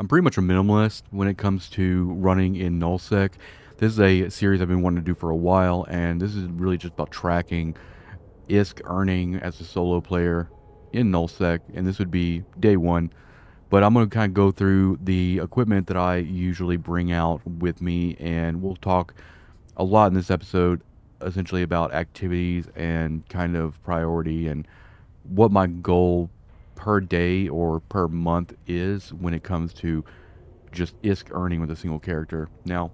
I'm pretty much a minimalist when it comes to running in Null-Sec. This is a series I've been wanting to do for a while, and this is really just about tracking ISK earning as a solo player in Null-Sec, and this would be day one. But I'm going to kind of go through the equipment that I usually bring out with me, and we'll talk a lot in this episode essentially about activities and kind of priority and what my goal per day or per month is when it comes to just ISK earning with a single character. Now,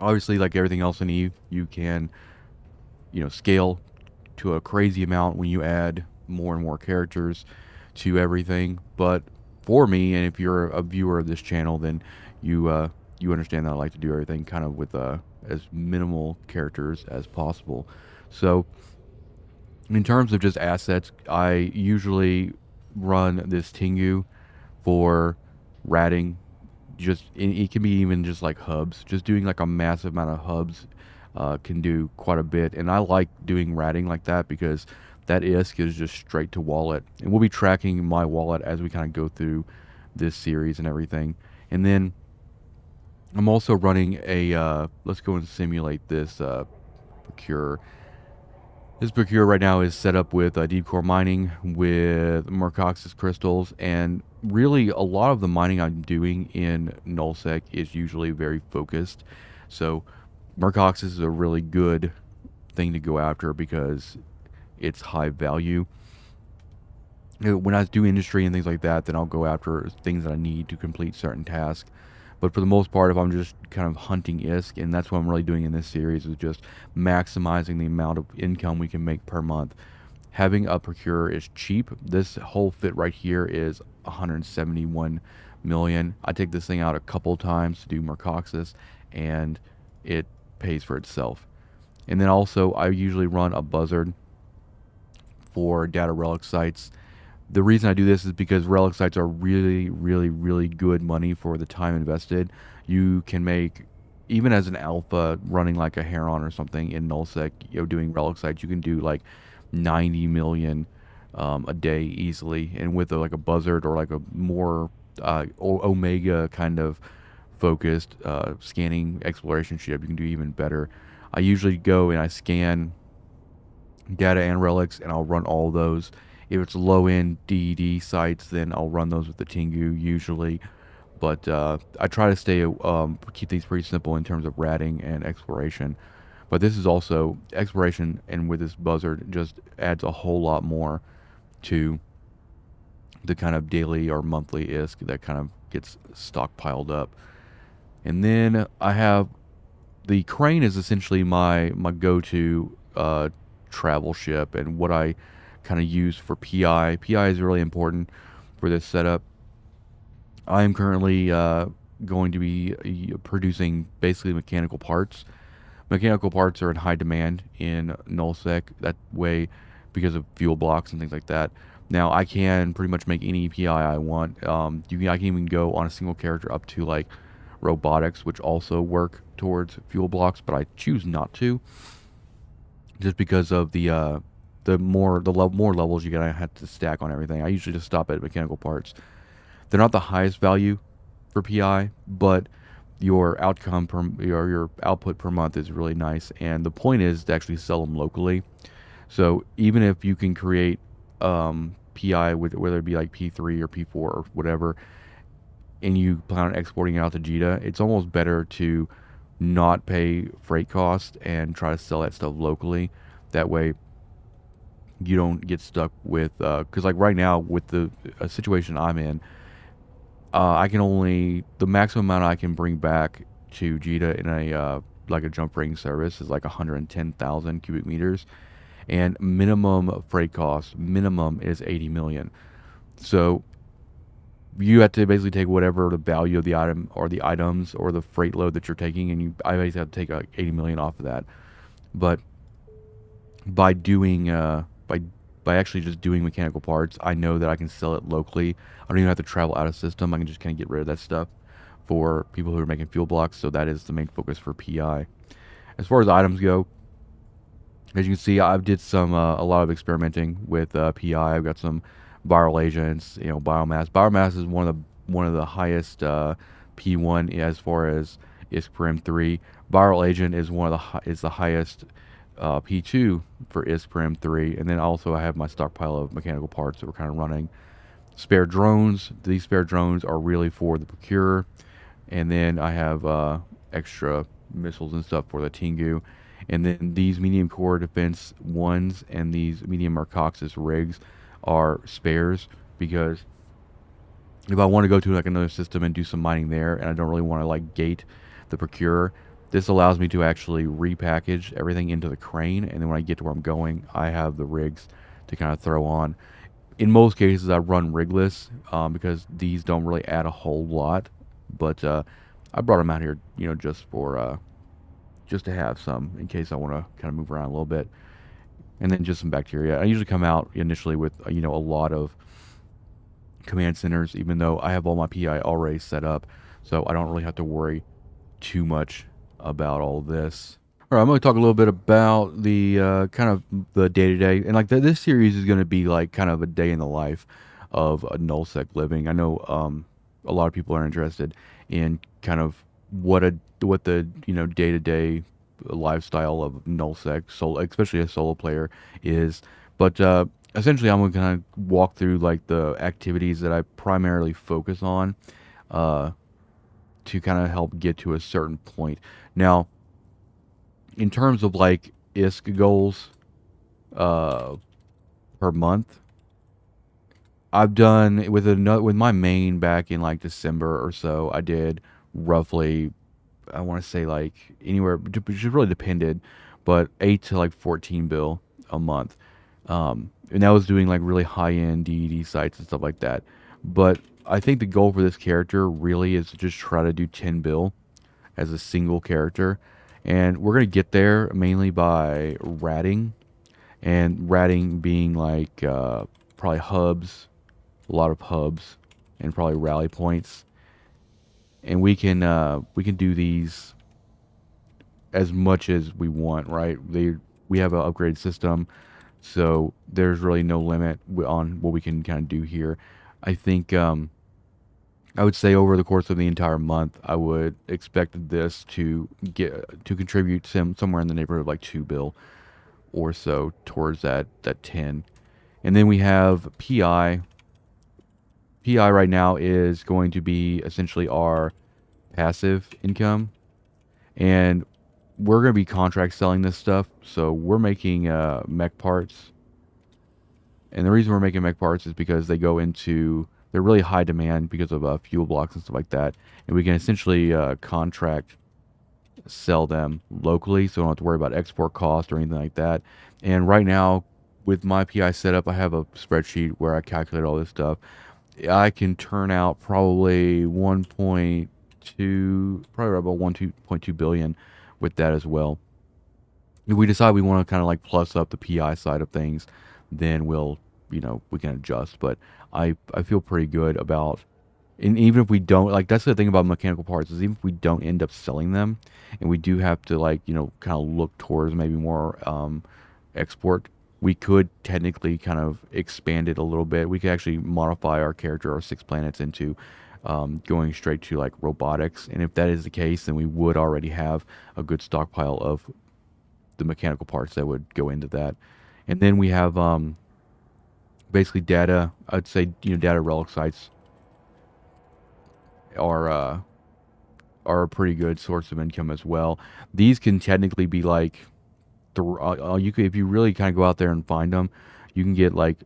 obviously, like everything else in Eve, you can, scale to a crazy amount when you add more and more characters to everything. But for me, and if you're a viewer of this channel, then you understand that I like to do everything kind of with as minimal characters as possible. So, in terms of just assets, I usually run this Tengu for ratting. Just it can be even just like hubs. Just doing like a massive amount of hubs can do quite a bit, and I like doing ratting like that because that ISK is just straight to wallet, and we'll be tracking my wallet as we kind of go through this series and everything. And then I'm also running a let's go and simulate this procure. This procure right now is set up with deep core mining with Mercox's crystals, and really a lot of the mining I'm doing in Null-Sec is usually very focused. So Mercox is a really good thing to go after because it's high value. When I do industry and things like that, then I'll go after things that I need to complete certain tasks. But for the most part, if I'm just kind of hunting ISK, and that's what I'm really doing in this series, is just maximizing the amount of income we can make per month. Having a procure is cheap. This whole fit right here is 171 million. I take this thing out a couple times to do Mercoxis, and it pays for itself. And then also, I usually run a buzzard for data relic sites. The reason I do this is because relic sites are really, really, really good money for the time invested. You can make, even as an alpha running like a Heron or something in Null-Sec, doing relic sites, you can do like 90 million a day easily. And with like a buzzard or like a more Omega kind of focused scanning exploration ship, you can do even better. I usually go and I scan data and relics, and I'll run all those. If it's low end DED sites, then I'll run those with the Tengu usually. But I try to stay keep things pretty simple in terms of ratting and exploration. But this is also exploration, and with this buzzard, just adds a whole lot more to the kind of daily or monthly ISK that kind of gets stockpiled up. And then I have the crane is essentially my go-to travel ship, and what I kind of use for PI. PI is really important for this setup. I am currently going to be producing basically mechanical parts. Mechanical parts are in high demand in Null-Sec. That way, because of fuel blocks and things like that. Now I can pretty much make any PI I want. I can even go on a single character up to like robotics, which also work towards fuel blocks, but I choose not to, just because of the more levels you're gonna have to stack on everything. I usually just stop at mechanical parts. They're not the highest value for PI, but your outcome your output per month is really nice, and the point is to actually sell them locally. So even if you can create PI with whether it be like P3 or P4 or whatever, and you plan on exporting it out to JITA, it's almost better to not pay freight costs and try to sell that stuff locally. That way you don't get stuck with because like right now with the situation I'm in, I can only the maximum amount I can bring back to JITA in a like a jump ring service is like 110,000 cubic meters, and minimum freight cost minimum is 80 million. So you have to basically take whatever the value of the item or the items or the freight load that you're taking, and I basically have to take like 80 million off of that. But by doing by actually just doing mechanical parts, I know that I can sell it locally. I don't even have to travel out of system. I can just kind of get rid of that stuff for people who are making fuel blocks. So that is the main focus for PI. As far as items go, as you can see, I've did some a lot of experimenting with PI. I've got some viral agents, biomass. Biomass is one of the one of the highest P1 as far as ISK per M3. Viral Agent is one of is the highest P2 for ISK per M3, and then also I have my stockpile of mechanical parts that we're kind of running. Spare drones. These spare drones are really for the Procurer, and then I have extra missiles and stuff for the Tengu. And then these medium core defense ones and these medium Arcoxis rigs are spares, because if I want to go to like another system and do some mining there, and I don't really want to like gate the Procurer, this allows me to actually repackage everything into the crane, and then when I get to where I'm going, I have the rigs to kind of throw on. In most cases, I run rigless because these don't really add a whole lot, but I brought them out here, just for just to have some in case I want to kind of move around a little bit, and then just some bacteria. I usually come out initially with a lot of command centers, even though I have all my PI already set up, so I don't really have to worry too much about all this. All right, I'm going to talk a little bit about the kind of the day-to-day, and like this series is going to be like kind of a day in the life of a Null-Sec living. I know a lot of people are interested in kind of what the day-to-day lifestyle of Null-Sec, especially a solo player, is. But essentially, I'm going to kind of walk through like the activities that I primarily focus on to kind of help get to a certain point. Now, in terms of like ISK goals per month, I've done with my main back in like December or so. I did roughly, I want to say like anywhere, which just really depended, but 8 to like 14 bill a month. And that was doing like really high end DED sites and stuff like that. But I think the goal for this character really is to just try to do 10 bill as a single character. And we're going to get there mainly by ratting. And ratting being like probably hubs, a lot of hubs, and probably rally points. And we can do these as much as we want, right? We have an upgraded system, so there's really no limit on what we can kind of do here. I think I would say over the course of the entire month, I would expect this to contribute somewhere in the neighborhood of like 2 bill or so towards that 10. And then we have PI. PI right now is going to be essentially our passive income, and we're going to be contract selling this stuff. So we're making mech parts, and the reason we're making mech parts is because they're really high demand because of fuel blocks and stuff like that, and we can essentially contract sell them locally, so we don't have to worry about export cost or anything like that. And right now, with my PI setup, I have a spreadsheet where I calculate all this stuff. I can turn out probably probably about 1.2 billion with that as well. If we decide we want to kind of like plus up the PI side of things, then we can adjust. But I feel pretty good about, and even if we don't, like, that's the thing about mechanical parts, is even if we don't end up selling them, and we do have to like kind of look towards maybe more export, we could technically kind of expand it a little bit. We could actually modify our character, our 6 planets, into going straight to like robotics. And if that is the case, then we would already have a good stockpile of the mechanical parts that would go into that. And then we have basically data. I'd say data relic sites are a pretty good source of income as well. These can technically be like if you really kind of go out there and find them, you can get like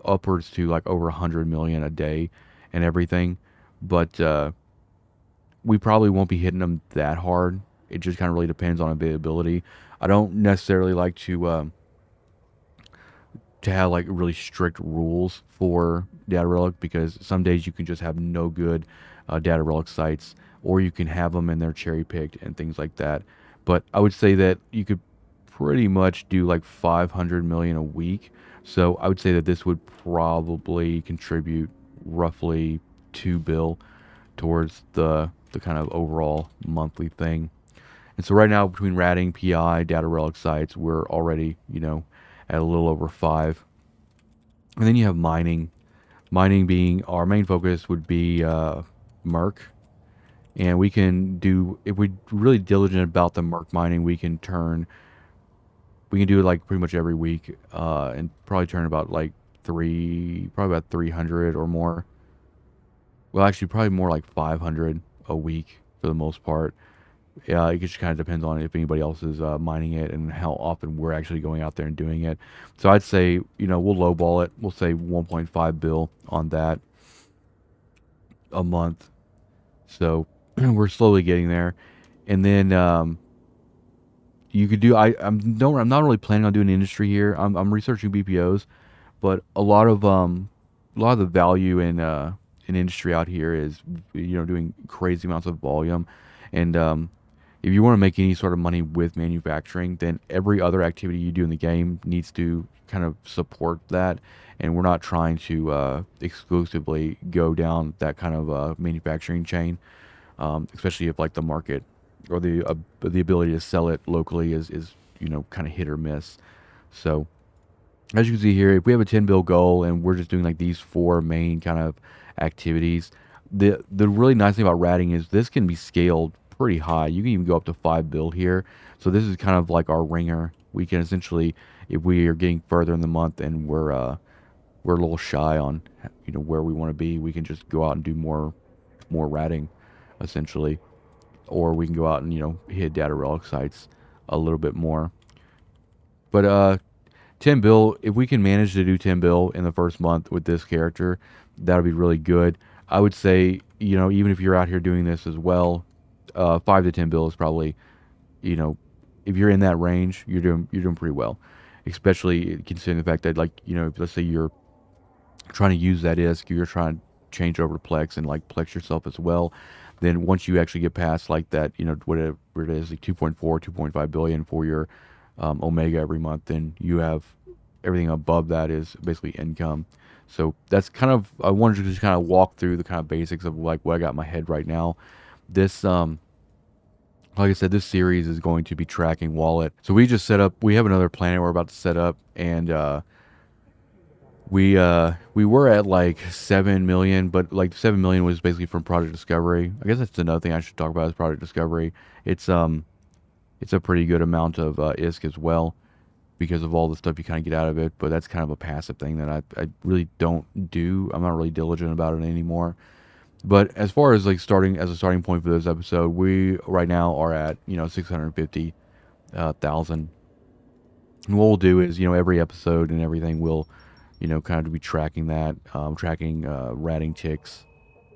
upwards to like over 100 million a day and everything. But we probably won't be hitting them that hard. It just kind of really depends on availability. I don't necessarily like to have like really strict rules for data relic, because some days you can just have no good data relic sites, or you can have them and they're cherry picked and things like that. But I would say that you could pretty much do like 500 million a week. So I would say that this would probably contribute roughly 2 bill towards the kind of overall monthly thing. And so right now, between ratting, PI, data relic sites, we're already at a little over 5. And then you have mining. Mining being our main focus would be Merc, and we can do, if we're really diligent about the Merc mining, we can do it like pretty much every week, and probably turn about like probably about 300 or more. Well, actually, probably more like 500 a week for the most part. Yeah, it just kind of depends on if anybody else is mining it and how often we're actually going out there and doing it. So I'd say, we'll lowball it. We'll say 1.5 bill on that a month. So we're slowly getting there. And then you could do. I'm not really planning on doing industry here. I'm researching BPOs, but a lot of the value in industry out here is doing crazy amounts of volume, and if you want to make any sort of money with manufacturing, then every other activity you do in the game needs to kind of support that. And we're not trying to exclusively go down that kind of manufacturing chain, especially if like the market or the ability to sell it locally is kind of hit or miss. So as you can see here, if we have a 10 bill goal and we're just doing like these four main kind of activities, the really nice thing about ratting is this can be scaled pretty high. You can even go up to 5 bill here. So this is kind of like our ringer. We can essentially, if we are getting further in the month and we're a little shy on where we want to be, we can just go out and do more ratting essentially, or we can go out and hit data relic sites a little bit more. But 10 bill, if we can manage to do 10 bill in the first month with this character, that would be really good. I would say, even if you're out here doing this as well, 5 to 10 bill is probably, you know, if you're in that range, you're doing pretty well. Especially considering the fact that, like, if, let's say you're trying to use that ISK, you're trying to change over to Plex and like Plex yourself as well. Then once you actually get past like that, whatever it is, like 2.4, 2.5 billion for your Omega every month, then you have everything above that is basically income. So that's kind of, I wanted to just kind of walk through the kind of basics of like what I got in my head right now. This like I said, this series is going to be tracking wallet. So we have another planet we're about to set up, and we were at like 7 million, but like 7 million was basically from Project Discovery. I guess that's another thing I should talk about is Project Discovery. It's a pretty good amount of ISK as well because of all the stuff you kind of get out of it. But that's kind of a passive thing that I really don't do. I'm not really diligent about it anymore. But as far as like starting as a starting point for this episode, we right now are at 650,000. And what we'll do is every episode and everything will kind of be tracking that, tracking ratting ticks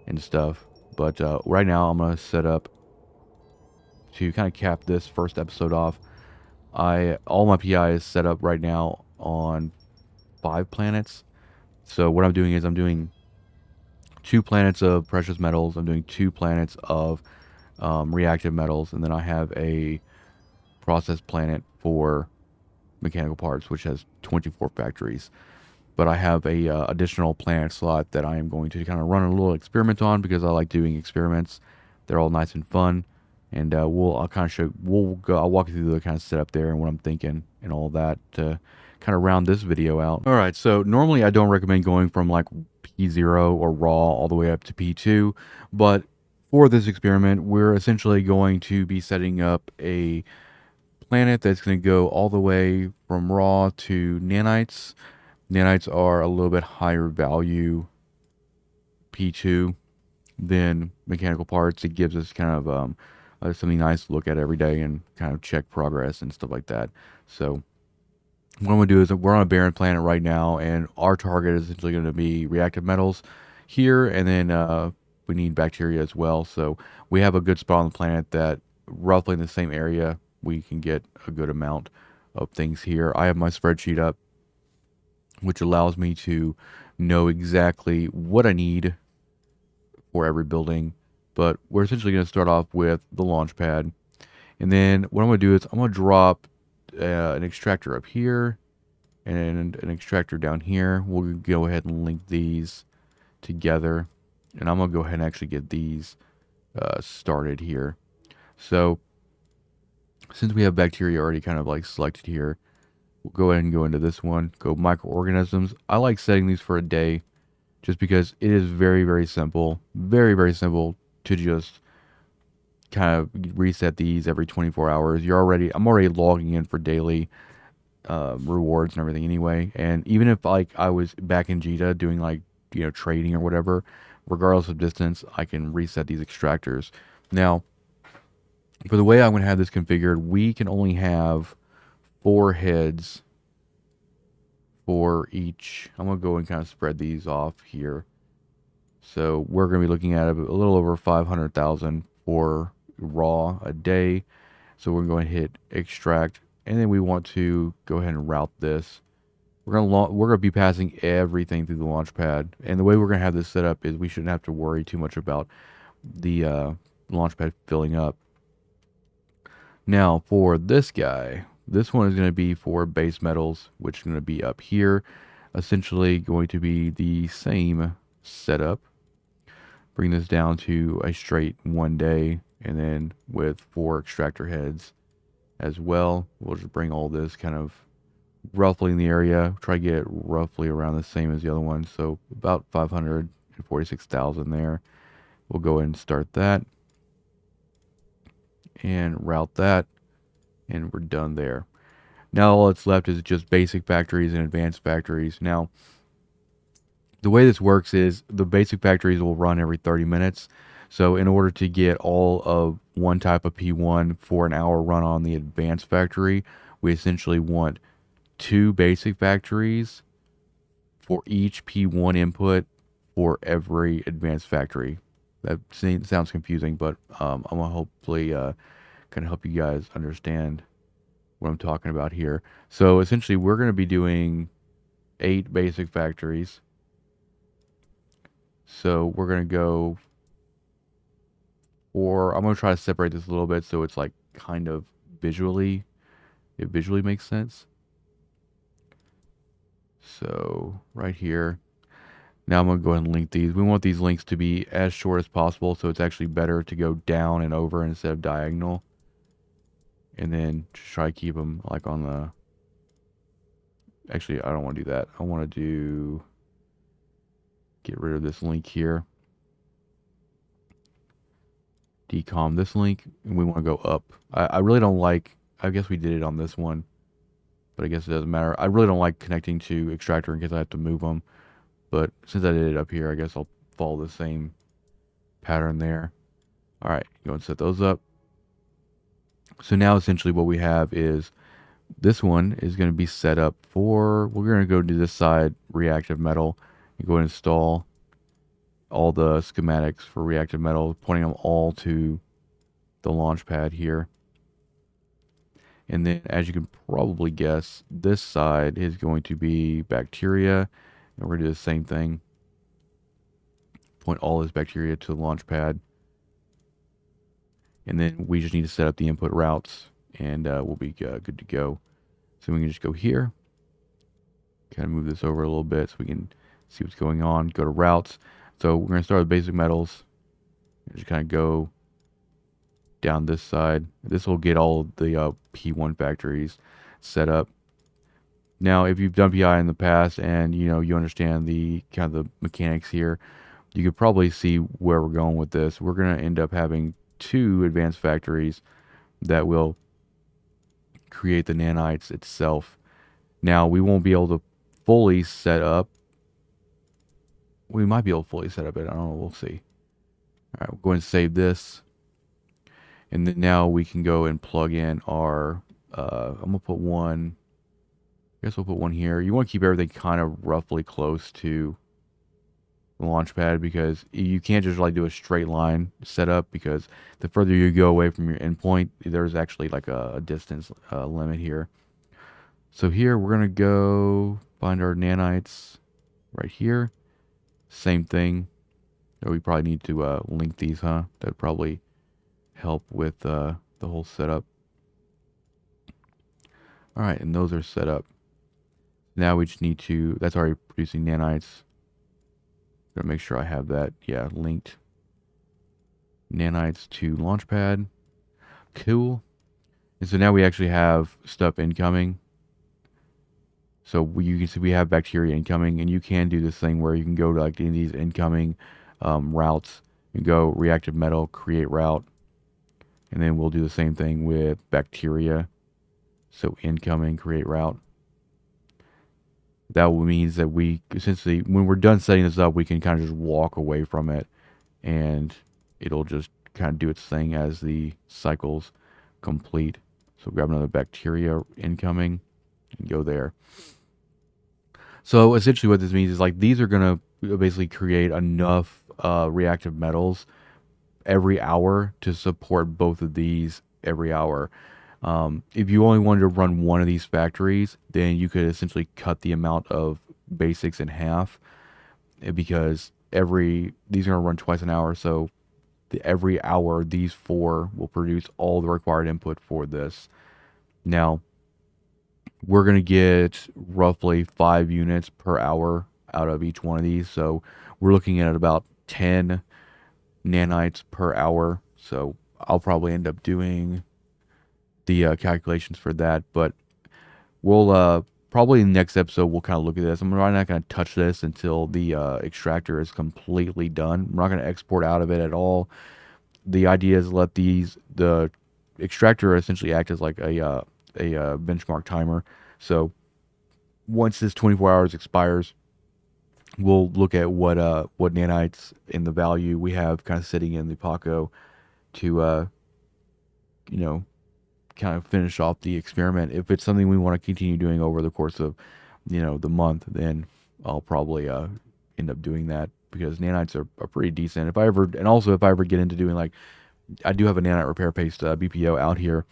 and stuff. But right now I'm gonna set up to kind of cap this first episode off. All my PI is set up right now on 5 planets. So what I'm doing is I'm doing 2 planets of precious metals. I'm doing 2 planets of reactive metals, and then I have a process planet for mechanical parts, which has 24 factories. But I have a additional planet slot that I am going to kind of run a little experiment on because I like doing experiments. They're all nice and fun, and I'll kind of show I'll walk you through the kind of setup there and what I'm thinking and all that to kind of round this video out. All right, so normally I don't recommend going from like P0 or raw all the way up to P2, but for this experiment, we're essentially going to be setting up a planet that's going to go all the way from raw to nanites. Nanites are a little bit higher value P2 than mechanical parts. It gives us kind of something nice to look at every day and kind of check progress and stuff like that. So what I'm going to do is we're on a barren planet right now, and our target is essentially going to be reactive metals here, and then we need bacteria as well. So we have a good spot on the planet that roughly in the same area we can get a good amount of things here. I have my spreadsheet up, which allows me to know exactly what I need for every building. But we're essentially going to start off with the launch pad. And then what I'm going to do is I'm going to drop an extractor up here and an extractor down here. We'll go ahead and link these together. And I'm going to go ahead and actually get these started here. So since we have bacteria already kind of like selected here, we'll go ahead and go into this one, go microorganisms. I like setting these for a day just because it is very, very simple, very, very simple to just kind of reset these every 24 hours. I'm already logging in for daily rewards and everything anyway. And even if like I was back in Jita doing like, trading or whatever, regardless of distance, I can reset these extractors. Now, for the way I'm going to have this configured, we can only have 4 heads for each. I'm going to go and kind of spread these off here. So we're going to be looking at a little over 500,000 for raw a day. So we're going to hit extract, and then we want to go ahead and route this. We're going to be passing everything through the launch pad. And the way we're going to have this set up is we shouldn't have to worry too much about the launch pad filling up. Now for this guy, this one is going to be for base metals, which is going to be up here. Essentially going to be the same setup. Bring this down to a straight 1 day, and then with 4 extractor heads as well. We'll just bring all this kind of roughly in the area. Try to get it roughly around the same as the other one. So about 546,000 there. We'll go ahead and start that and route that, and we're done there. Now all that's left is just basic factories and advanced factories. Now, the way this works is the basic factories will run every 30 minutes. So in order to get all of one type of P1 for an hour run on the advanced factory, we essentially want 2 basic factories for each P1 input for every advanced factory. That sounds confusing, but I'm going to hopefully kind of help you guys understand what I'm talking about here. So essentially we're going to be doing 8 basic factories. So we're going to go for, I'm going to try to separate this a little bit so it's like kind of visually, it visually makes sense. So right here, now I'm going to go ahead and link these. We want these links to be as short as possible, so it's actually better to go down and over instead of diagonal. And then just try to keep them like on the, actually I don't want to do that. I want to get rid of this link here. Decom this link, and we want to go up. I really don't like, I guess we did it on this one, but I guess it doesn't matter. I really don't like connecting to extractor in case I have to move them. But since I did it up here, I guess I'll follow the same pattern there. All right, go and set those up. So now essentially what we have is this one is going to be set up for, we're going to go to this side, reactive metal, and go and install all the schematics for reactive metal, pointing them all to the launch pad here. And then, as you can probably guess, this side is going to be bacteria, and we're going to do the same thing. Point all this bacteria to the launch pad. And then we just need to set up the input routes, and we'll be good to go. So we can just go here, kind of move this over a little bit so we can see what's going on. Go to routes. So we're going to start with basic metals. Just kind of go down this side. This will get all of the P1 factories set up. Now, if you've done PI in the past and you understand the kind of the mechanics here, you could probably see where we're going with this. We're going to end up having 2 advanced factories that will create the nanites itself. Now, we won't be able to fully set up. We might be able to fully set up it. I don't know. We'll see. All right, we'll go and save this. And then now we can go and plug in our, I'm going to put one, I guess we'll put one here. You want to keep everything kind of roughly close to the launch pad because you can't just like do a straight line setup because the further you go away from your endpoint, there's actually like a distance limit here. So here we're going to go find our nanites right here. Same thing. We probably need to link these, huh? That'd probably help with the whole setup. All right, and those are set up. Now we just need to, that's already producing nanites. Gotta make sure I have that, yeah, linked. Nanites to Launchpad. Cool. And so now we actually have stuff incoming. So you can see we have bacteria incoming, and you can do this thing where you can go to like any of these incoming routes and go reactive metal, create route, and then we'll do the same thing with bacteria. So incoming, create route. That means that we essentially, when we're done setting this up, we can kind of just walk away from it, and it'll just kind of do its thing as the cycles complete. So grab another bacteria incoming and go there. So essentially what this means is like these are going to basically create enough reactive metals every hour to support both of these every hour. If you only wanted to run one of these factories, then you could essentially cut the amount of basics in half, because these are going to run twice an hour. So every hour, these 4 will produce all the required input for this. Now, we're going to get roughly 5 units per hour out of each one of these. So we're looking at about 10 nanites per hour. So I'll probably end up doing the calculations for that. But we'll probably in the next episode, we'll kind of look at this. I'm probably not going to touch this until the extractor is completely done. I'm not going to export out of it at all. The idea is let the extractor essentially act as like a benchmark timer. So once this 24 hours expires, we'll look at what nanites in the value we have kind of sitting in the Paco to kind of finish off the experiment. If it's something we want to continue doing over the course of the month, then I'll probably end up doing that, because nanites are pretty decent. If I ever get into doing, like, I do have a nanite repair paste BPO out here.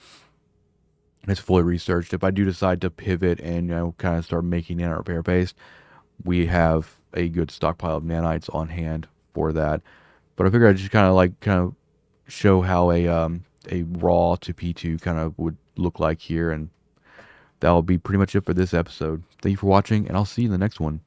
It's fully researched. If I do decide to pivot and kind of start making nanite repair paste, we have a good stockpile of nanites on hand for that. But I figured I'd just kind of show how a raw to P2 kind of would look like here, and that'll be pretty much it for this episode. Thank you for watching, and I'll see you in the next one.